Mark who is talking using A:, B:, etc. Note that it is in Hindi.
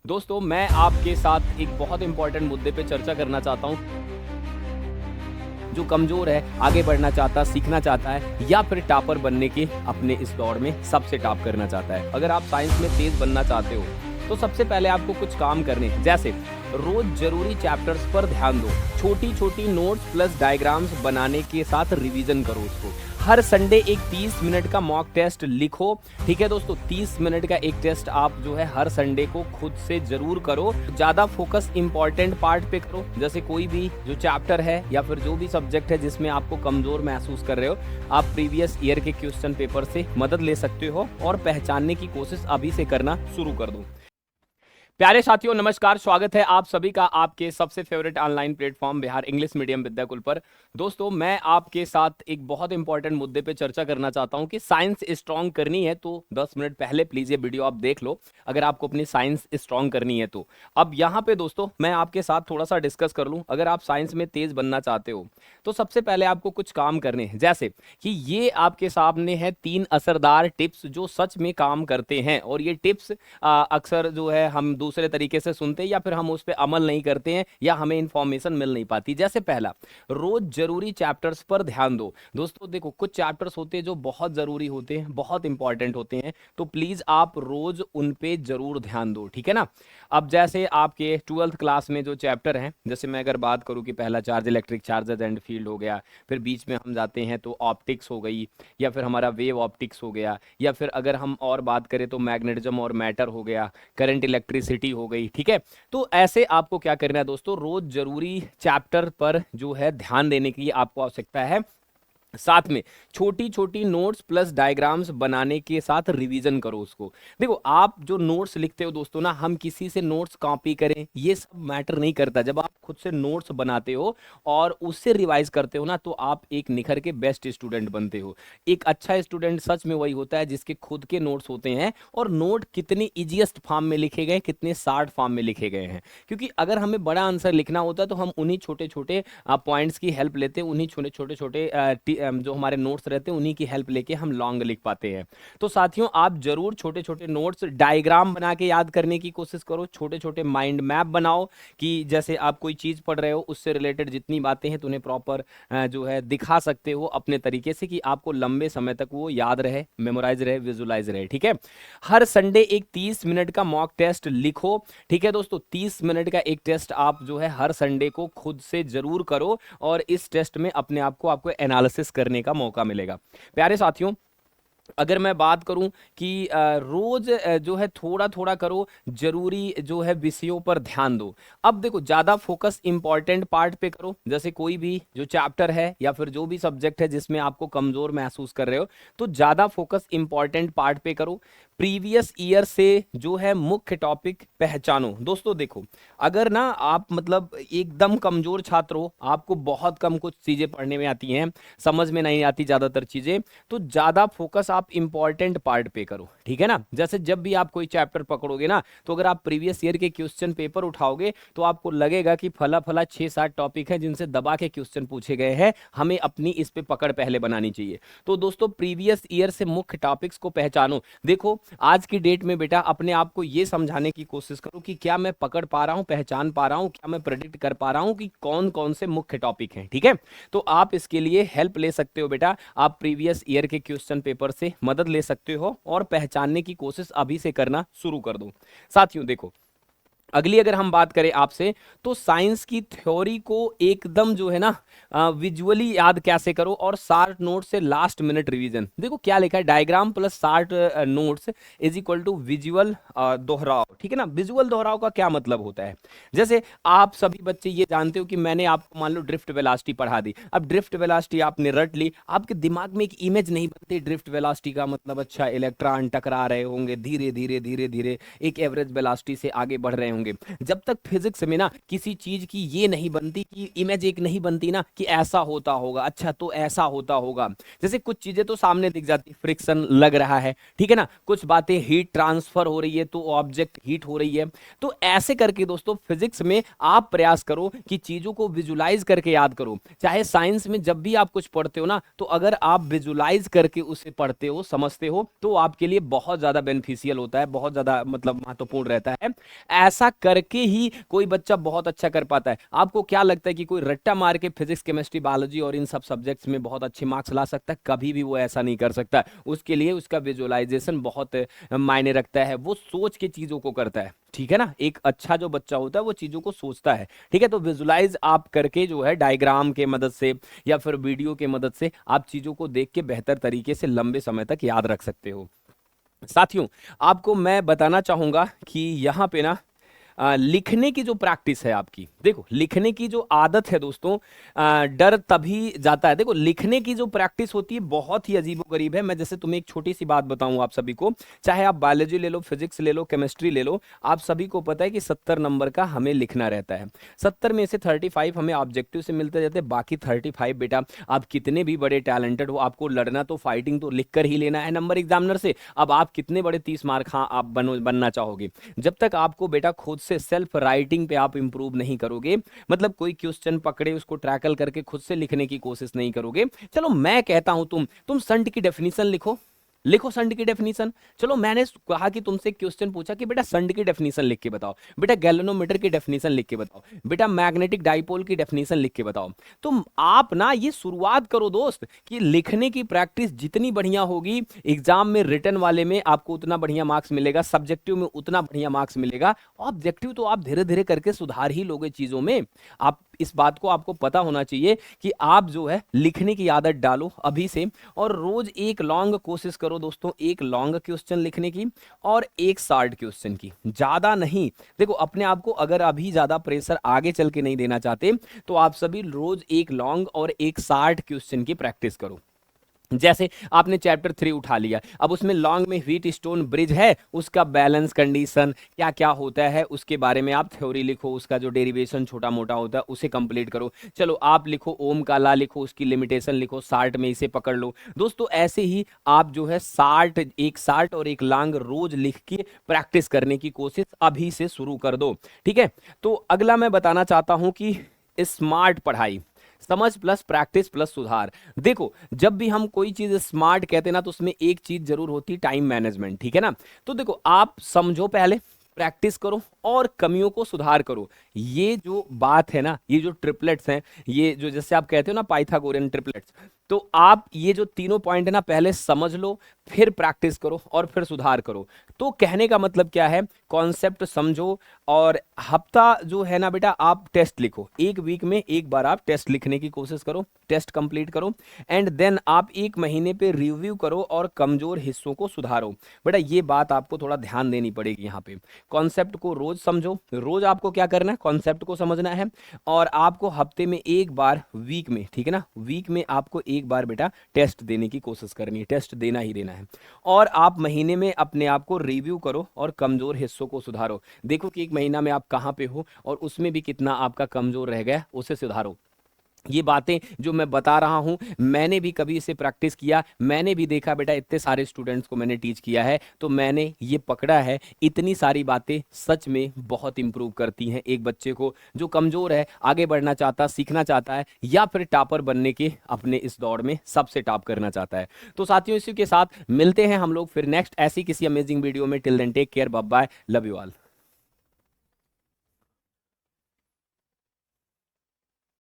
A: दोस्तों मैं आपके साथ एक बहुत इंपॉर्टेंट मुद्दे पे चर्चा करना चाहता हूँ। जो कमज़ोर है, आगे बढ़ना चाहता है, सीखना चाहता है या फिर टॉपर बनने के अपने इस दौर में सबसे टॉप करना चाहता है। अगर आप साइंस में तेज़ बनना चाहते हो तो सबसे पहले आपको कुछ काम करने हैं। जैसे रोज जरूरी चैप्टर्स पर ध्यान दो, छोटी छोटी नोट्स प्लस डायग्राम्स बनाने के साथ रिवीजन करो उसको। हर संडे एक 30 मिनट का मॉक टेस्ट लिखो। ठीक है दोस्तों, 30 मिनट का एक टेस्ट आप जो है हर संडे को खुद से जरूर करो। ज़्यादा फोकस इंपॉर्टेंट पार्ट पे करो, जैसे कोई भी जो चैप्टर है या फिर जो भी सब्जेक्ट है जिसमें आपको कमज़ोर महसूस कर रहे हो, आप प्रीवियस ईयर के क्वेश्चन पेपर से मदद ले सकते हो और पहचानने की कोशिश अभी से करना शुरू कर दो। प्यारे साथियों नमस्कार, स्वागत है आप सभी का आपके सबसे favourite online platform Bihar English medium Vidyakul पर। दोस्तों मैं आपके साथ एक बहुत इंपॉर्टेंट मुद्दे पे चर्चा करना चाहता हूं कि साइंस स्ट्रांग करनी है तो 10 मिनट पहले प्लीज ये वीडियो आप देख लो अगर आपको अपनी साइंस स्ट्रांग करनी है तो। अब यहाँ पे दोस्तों मैं आपके साथ थोड़ा सा डिस्कस कर लूँ। अगर आप साइंस में तेज बनना चाहते हो तो सबसे पहले आपको कुछ काम करने हैं, जैसे कि ये आपके सामने है 3 असरदार टिप्स जो सच में काम करते हैं। और ये टिप्स अक्सर जो है हम दूसरे तरीके से सुनते हैं या फिर हम उस पर अमल नहीं करते हैं या हमें इंफॉर्मेशन मिल नहीं पाती। जैसे पहला, रोज जरूरी चैप्टर्स पर ध्यान दो। दोस्तों देखो, कुछ चैप्टर्स होते हैं जो बहुत जरूरी होते हैं, बहुत इंपॉर्टेंट होते हैं, तो प्लीज आप रोज उन पे जरूर ध्यान दो, ठीक है ना। अब जैसे आपके 12th क्लास में जो चैप्टर हैं, जैसे मैं अगर बात करूं कि पहला charge, electric charges and field हो गया, फिर बीच में हम जाते हैं तो ऑप्टिक्स हो गई या फिर हमारा वेव ऑप्टिक्स हो गया, या फिर अगर हम और बात करें तो मैग्नेटिज्म और मैटर हो गया, करंट इलेक्ट्रिसिटी हो गई, ठीक है। तो ऐसे आपको क्या करना है दोस्तों, रोज जरूरी चैप्टर पर जो है ध्यान देने की आपको आवश्यकता है। साथ में छोटी छोटी नोट्स प्लस डायग्राम्स बनाने के साथ रिवीजन करो उसको। देखो आप जो नोट्स लिखते हो दोस्तों ना, हम किसी से नोट्स कॉपी करें ये सब मैटर नहीं करता। जब आप खुद से नोट्स बनाते हो और उससे रिवाइज करते हो ना, तो आप एक निखर के बेस्ट स्टूडेंट बनते हो। एक अच्छा स्टूडेंट सच में वही होता है जिसके खुद के नोट्स होते हैं, और नोट कितने इजीएस्ट फॉर्म में लिखे गए, कितने शार्ट फॉर्म में लिखे गए हैं। क्योंकि अगर हमें बड़ा आंसर लिखना होता है तो हम उन्हीं छोटे छोटे पॉइंट्स की हेल्प लेते हैं, उन्हीं छोटे छोटे जो हमारे नोट्स रहते हैं उन्हीं की हेल्प लेके हम लॉन्ग लिख पाते हैं। तो साथियों आप जरूर छोटे छोटे नोट्स डायग्राम बना के याद करने की कोशिश करो, छोटे छोटे माइंड मैप बनाओ कि जैसे आप कोई चीज पढ़ रहे हो उससे रिलेटेड जितनी बातें हैं तो उन्हें प्रॉपर जो है दिखा सकते हो अपने तरीके से कि आपको लंबे समय तक वो याद रहे, मेमोराइज रहे, विजुलाइज रहे, ठीक है। हर संडे एक 30 मिनट का मॉक टेस्ट लिखो। ठीक है दोस्तों, 30 मिनट का एक टेस्ट आप जो है हर संडे को खुद से जरूर करो और इस टेस्ट में अपने आप को आपको एनालिसिस करने का मौका मिलेगा। प्यारे साथियों अगर मैं बात करूं कि रोज जो है थोड़ा थोड़ा करो, जरूरी जो है विषयों पर ध्यान दो। अब देखो ज्यादा फोकस इंपॉर्टेंट पार्ट पे करो, जैसे कोई भी जो चैप्टर है या फिर जो भी सब्जेक्ट है जिसमें आपको कमजोर महसूस कर रहे हो, तो ज्यादा फोकस इंपॉर्टेंट पार्ट पे करो। प्रीवियस ईयर से जो है मुख्य टॉपिक पहचानो। दोस्तों देखो, अगर ना आप मतलब एकदम कमजोर छात्र हो, आपको बहुत कम कुछ चीजें पढ़ने में आती हैं, समझ में नहीं आती ज्यादातर चीजें, तो ज्यादा फोकस आप इंपॉर्टेंट पार्ट पे करो, ठीक है ना। जैसे जब भी आप कोई चैप्टर पकड़ोगे ना, तो अगर आप प्रीवियस ईयर के क्वेश्चन पेपर उठाओगे तो आपको लगेगा कि फला फला 6-7 टॉपिक है जिनसे दबा के क्वेश्चन पूछे गए हैं, हमें अपनी इस पे पकड़ पहले बनानी चाहिए। तो दोस्तों प्रीवियस ईयर से मुख्य टॉपिक्स को पहचानो। देखो आज की डेट में बेटा अपने आप को ये समझाने की कोशिश करो कि क्या मैं पकड़ पा रहा हूं, पहचान पा रहा हूं, क्या मैं प्रेडिक्ट कर पा रहा हूं कि कौन कौन से मुख्य टॉपिक हैं, ठीक है। तो आप इसके लिए हेल्प ले सकते हो बेटा, आप प्रीवियस ईयर के क्वेश्चन पेपर से मदद ले सकते हो और पहचानने की कोशिश अभी से करना शुरू कर दो। साथियों देखो, अगली अगर हम बात करें आपसे, तो साइंस की थ्योरी को एकदम जो है ना विजुअली याद कैसे करो और शार्ट नोट से लास्ट मिनट रिवीजन। देखो क्या लिखा है, diagram plus short notes is equal to visual दोहराव, ठीक है ना। विजुअल दोहराव का क्या मतलब होता है, जैसे आप सभी बच्चे ये जानते हो कि मैंने आपको मान लो ड्रिफ्ट वेलोसिटी पढ़ा दी। अब ड्रिफ्ट वेलोसिटी आपने रट ली, आपके दिमाग में एक इमेज नहीं बनती ड्रिफ्ट वेलोसिटी का मतलब अच्छा इलेक्ट्रॉन टकरा रहे होंगे धीरे धीरे धीरे धीरे एक एवरेज वेलोसिटी से आगे बढ़ रहे होंगे, होंगे। जब तक फिजिक्स में ना किसी चीज की ये नहीं बनती, कि इमेज एक नहीं बनती ना कि ऐसा होता होगा, अच्छा तो ऐसा होता होगा। जैसे कुछ चीजें तो सामने दिख जाती, फ्रिक्शन लग रहा है, ठीक है ना, कुछ बातें हीट ट्रांसफर हो रही है तो ऑब्जेक्ट हीट हो रही है। तो ऐसे करके दोस्तों फिजिक्स में आप प्रयास करो कि चीजों को विजुलाइज करके याद करो। चाहे साइंस में जब भी आप कुछ पढ़ते हो ना, तो अगर आप विजुलाइज करके उसे पढ़ते हो, समझते हो, तो आपके लिए बहुत ज्यादा बेनिफिशियल होता है, बहुत ज्यादा मतलब महत्वपूर्ण रहता है। ऐसा करके ही कोई बच्चा बहुत अच्छा कर पाता है। आपको क्या लगता है कि कोई रट्टा मार के फिजिक्स, केमिस्ट्री, बायोलॉजी और इन सब सब्जेक्ट्स में बहुत अच्छे मार्क्स ला सकता है? कभी भी वो ऐसा नहीं कर सकता। उसके लिए उसका विजुअलाइजेशन बहुत मायने रखता है, वो सोच के चीजों को करता है, ठीक है ना। एक अच्छा जो बच्चा होता है वो चीजों को सोचता है, ठीक है। तो विजुलाइज आप करके जो है डायग्राम के मदद से या फिर वीडियो के मदद से आप चीजों को देख के बेहतर तरीके से लंबे समय तक याद रख सकते हो। साथियों, आपको मैं बताना चाहूंगा कि यहाँ पे ना लिखने की जो प्रैक्टिस है आपकी, देखो लिखने की जो आदत है दोस्तों, डर तभी जाता है। देखो लिखने की जो प्रैक्टिस होती है बहुत ही अजीबोगरीब है। मैं जैसे तुम्हें एक छोटी सी बात बताऊं आप सभी को, चाहे आप बायोलॉजी ले लो, फिजिक्स ले लो, केमिस्ट्री ले लो, आप सभी को पता है कि 70 नंबर का हमें लिखना रहता है। 70 में से 35 हमें ऑब्जेक्टिव से मिलते रहते हैं, बाकी 35 बेटा आप कितने भी बड़े टैलेंटेड हो, आपको लड़ना तो फाइटिंग तो लिख कर ही लेना है नंबर एग्जामिनर से। अब आप कितने बड़े 30 मार्क हाँ आप बनना चाहोगे, जब तक आपको बेटा खुद से सेल्फ राइटिंग पे आप इंप्रूव नहीं करोगे, मतलब कोई क्वेश्चन पकड़े उसको ट्रैकल करके खुद से लिखने की कोशिश नहीं करोगे। चलो मैं कहता हूं तुम संट की डेफिनेशन लिखो, लिखो संड की डेफिनेशन। चलो मैंने कहा कि तुमसे क्वेश्चन पूछा कि बेटा संड की डेफिनेशन लिख के बताओ, बेटा गैल्वेनोमीटर की डेफिनेशन लिख के बताओ, बेटा मैग्नेटिक डाइपोल की डेफिनेशन लिख के बताओ। तो आप ना ये शुरुआत करो दोस्त कि लिखने की प्रैक्टिस जितनी बढ़िया होगी, एग्जाम में रिटन वाले में आपको उतना बढ़िया मार्क्स मिलेगा, सब्जेक्टिव में उतना बढ़िया मार्क्स मिलेगा, ऑब्जेक्टिव तो आप धीरे धीरे करके सुधार ही लोगे चीजों में। आप इस बात को आपको पता होना चाहिए कि आप जो है लिखने की आदत डालो अभी से, और रोज एक लॉन्ग कोशिश करो दोस्तों, एक लॉन्ग क्वेश्चन लिखने की और एक शॉर्ट क्वेश्चन की, ज्यादा नहीं। देखो अपने आप को अगर अभी ज्यादा प्रेशर आगे चल के नहीं देना चाहते, तो आप सभी रोज एक लॉन्ग और एक शॉर्ट क्वेश्चन की प्रैक्टिस करो। जैसे आपने चैप्टर 3 उठा लिया, अब उसमें लॉन्ग में व्हीट स्टोन ब्रिज है, उसका बैलेंस कंडीशन क्या क्या होता है उसके बारे में आप थ्योरी लिखो, उसका जो डेरिवेशन छोटा मोटा होता है उसे कंप्लीट करो। चलो आप लिखो ओम का ला, लिखो उसकी लिमिटेशन लिखो, शार्ट में इसे पकड़ लो दोस्तों। ऐसे ही आप जो है एक शार्ट और एक लॉन्ग रोज लिख के प्रैक्टिस करने की कोशिश अभी से शुरू कर दो, ठीक है। तो अगला मैं बताना चाहता हूं कि स्मार्ट पढ़ाई, समझ प्लस प्रैक्टिस प्लस सुधार। देखो जब भी हम कोई चीज स्मार्ट कहते हैं ना, तो उसमें एक चीज जरूर होती है, टाइम मैनेजमेंट, ठीक है ना। तो देखो आप समझो पहले, प्रैक्टिस करो और कमियों को सुधार करो। ये जो बात है ना, ये जो ट्रिपलेट्स हैं, ये जो जैसे आप कहते हो ना पाइथागोरियन ट्रिपलेट्स, तो आप ये जो तीनों पॉइंट है ना पहले समझ लो, फिर प्रैक्टिस करो और फिर सुधार करो। तो कहने का मतलब क्या है, कॉन्सेप्ट समझो और हफ्ता जो है ना बेटा आप टेस्ट लिखो, एक वीक में एक बार आप टेस्ट लिखने की कोशिश करो, टेस्ट कंप्लीट करो, एंड देन आप एक महीने पे रिव्यू करो और कमजोर हिस्सों को सुधारो। बेटा ये बात आपको थोड़ा ध्यान देनी पड़ेगी यहाँ पे। कॉन्सेप्ट को रोज समझो, रोज आपको क्या करना है, कॉन्सेप्ट को समझना है, और आपको हफ्ते में एक बार, वीक में, ठीक है ना, वीक में आपको एक बार बेटा टेस्ट देने की कोशिश करनी है, टेस्ट देना ही देना है। और आप महीने में अपने आप को रिव्यू करो और कमजोर हिस्सों को सुधारो। देखो कि एक महीना में आप कहां पे हो और उसमें भी कितना आपका कमजोर रह गया, उसे सुधारो। ये बातें जो मैं बता रहा हूं, मैंने भी कभी इसे प्रैक्टिस किया, मैंने भी देखा बेटा, इतने सारे स्टूडेंट्स को मैंने टीच किया है, तो मैंने ये पकड़ा है, इतनी सारी बातें सच में बहुत इंप्रूव करती हैं एक बच्चे को जो कमजोर है, आगे बढ़ना चाहता, सीखना चाहता है, या फिर टॉपर बनने के अपने इस दौड़ में सबसे टॉप करना चाहता है। तो साथियों इसी के साथ मिलते हैं हम लोग फिर नेक्स्ट ऐसी किसी अमेजिंग वीडियो में। Till then take care, bye bye, love you all.